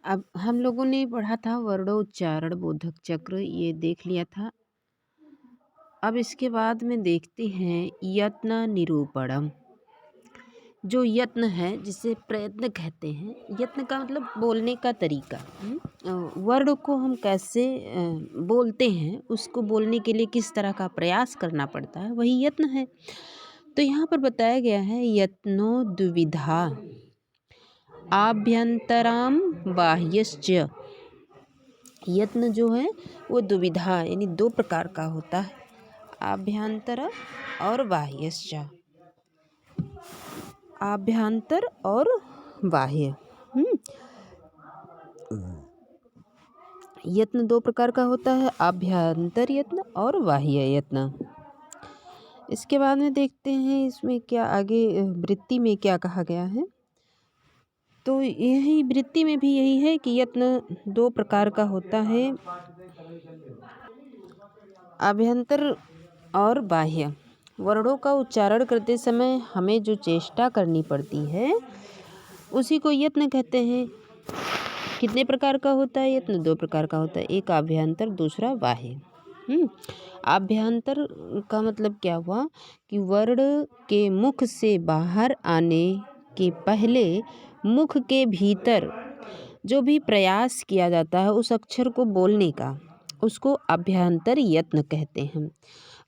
अब हम लोगों ने पढ़ा था वर्णोच्चारण बोधक चक्र, ये देख लिया था। अब इसके बाद में देखते हैं यत्न निरूपणम। जो यत्न है जिसे प्रयत्न कहते हैं, यत्न का मतलब बोलने का तरीका। वर्ण को हम कैसे बोलते हैं, उसको बोलने के लिए किस तरह का प्रयास करना पड़ता है, वही यत्न है। तो यहाँ पर बताया गया है यत्नो द्विविधा आभ्यंतराम बाह्यश्च। यत्न जो है वो दुविधा यानी दो प्रकार का होता है, आभ्यंतर और बाह्यश्च। आभ्यंतर और बाह्य। यत्न दो प्रकार का होता है, आभ्यंतर यत्न और बाह्य यत्न। इसके बाद में देखते हैं इसमें क्या आगे वृत्ति में क्या कहा गया है। तो यही वृत्ति में भी यही है कि यत्न दो प्रकार का होता है, आभ्यंतर और बाह्य। वर्णों का उच्चारण करते समय हमें जो चेष्टा करनी पड़ती है उसी को यत्न कहते हैं। कितने प्रकार का होता है यत्न? दो प्रकार का होता है, एक आभ्यंतर, दूसरा बाह्य। आभ्यंतर का मतलब क्या हुआ कि वर्ण के मुख से बाहर आने के पहले मुख के भीतर जो भी प्रयास किया जाता है उस अक्षर को बोलने का, उसको आभ्यंतर यत्न कहते हैं।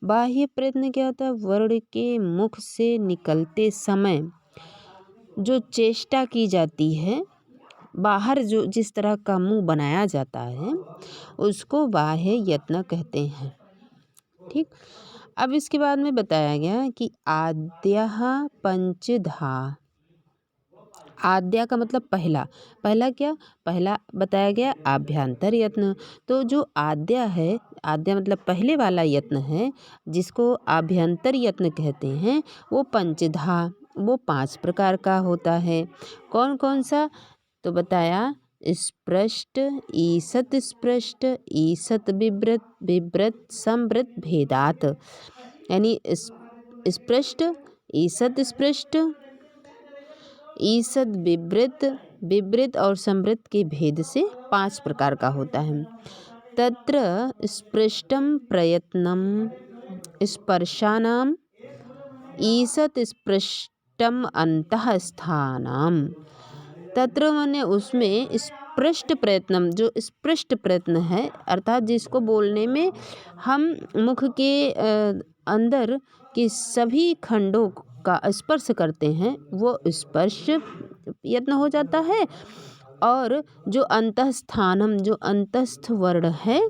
बाह्य प्रयत्न क्या होता है? वर्ण के मुख से निकलते समय जो चेष्टा की जाती है, बाहर जो जिस तरह का मुंह बनाया जाता है उसको बाह्य यत्न कहते हैं। ठीक। अब इसके बाद में बताया गया कि आद्यः पंचधा। आद्या का मतलब पहला। पहला क्या? पहला बताया गया आभ्यंतर यत्न। तो जो आद्या है, आद्या मतलब पहले वाला यत्न है जिसको आभ्यंतर यत्न कहते हैं, वो पंचधा, वो 5 प्रकार का होता है। कौन कौन सा? तो बताया स्पृष्ट, ईसत स्पृष्ट, ईसत विव्रत, विव्रत संवृत भेदात। यानी स्पृष्ट, ईसत स्पृष्ट, ईसद विवृत, विवृत और संवृत के भेद से 5 प्रकार का होता है। तत्र स्पृष्टम प्रयत्नम स्पर्शानाम, ईसत स्पृष्टम अंतः स्थानम। तत्र माने उसमें स्पृष्ट प्रयत्नम, जो स्पृष्ट प्रयत्न है अर्थात जिसको बोलने में हम मुख के अंदर के सभी खंडों का स्पर्श करते हैं, वो स्पर्श यत्न हो जाता है। और जो अंतःस्थानम, जो अंतस्थ वर्ण है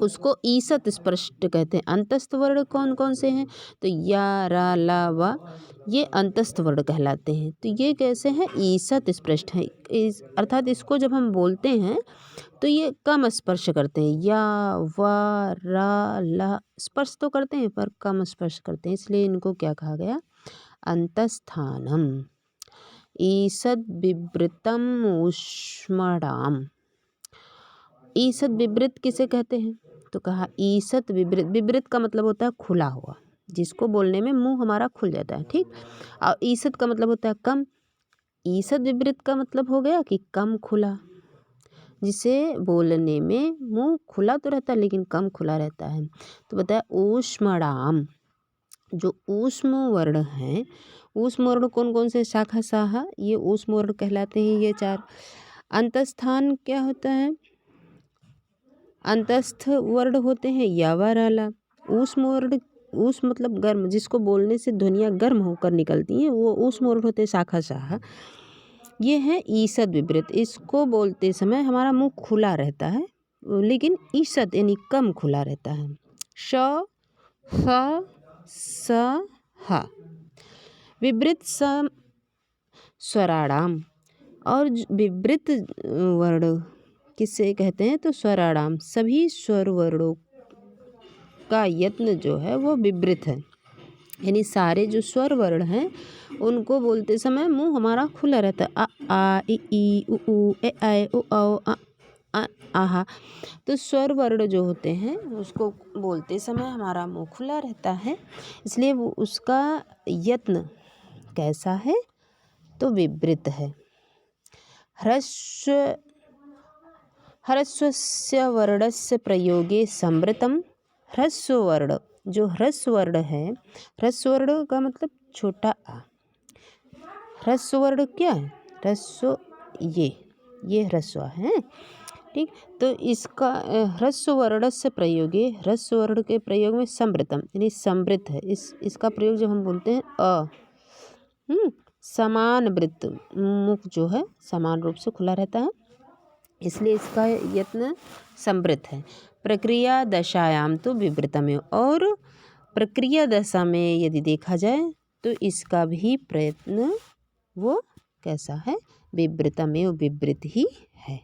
उसको ईसत स्पृष्ट कहते हैं। अंतस्थ वर्ण कौन कौन से हैं? तो या, रा, ला, वा, ये अंतस्थ वर्ण कहलाते हैं। तो ये कैसे हैं? ईसत स्पृष्ट है। अर्थात इसको जब हम बोलते हैं तो ये कम स्पर्श करते हैं। या, वा, रा, ला स्पर्श तो करते हैं पर कम स्पर्श करते हैं, इसलिए इनको क्या कहा गया? अंतस्थानम। ईसद विवृतम ऊष्मणाम। ईसत विवृत किसे कहते हैं? तो कहा ईसत विवृत। विवृत का मतलब होता है खुला हुआ, जिसको बोलने में मुंह हमारा खुल जाता है। ठीक। और ईसत का मतलब होता है कम। ईसत विवृत का मतलब हो गया कि कम खुला, जिसे बोलने में मुंह खुला तो रहता है लेकिन कम खुला रहता है। तो बताया ऊष्मणाम। जो ऊष्म वर्ण हैं, ऊष्म वर्ण कौन कौन से? शाखा साहा, ये ऊष्म वर्ण कहलाते हैं, ये 4। अंतस्थान क्या होता है? अंतस्थ वर्ण होते हैं यावा, राला। ऊष्म वर्ण, ऊष्म मतलब गर्म, जिसको बोलने से ध्वनियाँ गर्म होकर निकलती हैं, वो ऊष्म वर्ण होते हैं शाखा साहा। ये है ईसद विवृत। इसको बोलते समय हमारा मुंह खुला रहता है लेकिन ईसद यानी कम खुला रहता है। श, ह, स, ह। विवृत स्वराणाम। और विवृत वर्ण किससे कहते हैं? तो स्वराणाम। सभी स्वर वर्णों का यत्न जो है वो विवृत है, यानी सारे जो स्वर वर्ण हैं उनको बोलते समय मुंह हमारा खुला रहता है। अ, आ, इ, ई, उ, ऊ, ए, ऐ, ओ, औ, आहा। तो स्वर वर्ण जो होते हैं उसको बोलते समय हमारा मुंह खुला रहता है, इसलिए वो उसका यत्न कैसा है? तो विवृत है। ह्रस्व ह्रस्वस्य वर्णस्य प्रयोगे संवृतम। ह्रस्व वर्ण, जो ह्रस्व वर्ण है, ह्रस्व वर्ण का मतलब छोटा आ। ह्रस्व वर्ण क्या है? ह्रस्व ये ह्रस्व है, ठीक। तो इसका ह्रस्व वर्ण से प्रयोगे, ह्रस्व वर्ण के प्रयोग में संवृतम यानी समृद्ध है। इसका प्रयोग जब हम बोलते हैं समान वृत्त, मुख जो है समान रूप से खुला रहता है, इसलिए इसका यत्न समृद्ध है। प्रक्रिया दशायाम तो विवृतमेव, और प्रक्रिया दशा में यदि देखा जाए तो इसका भी प्रयत्न वो कैसा है? विवृतमेव, विवृत ही है।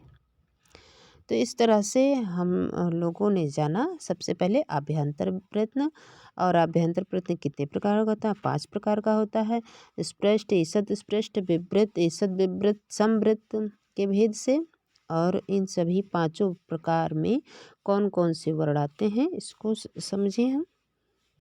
तो इस तरह से हम लोगों ने जाना सबसे पहले आभ्यंतर प्रयत्न। और आभ्यंतर प्रयत्न कितने प्रकार का होता है? 5 प्रकार का होता है। स्पृष्ट, ईषत् स्पृष्ट, विवृत, ईषत् विवृत, संवृत के भेद से। और इन सभी 5 प्रकार में कौन कौन से वर्ण आते हैं इसको समझें हम।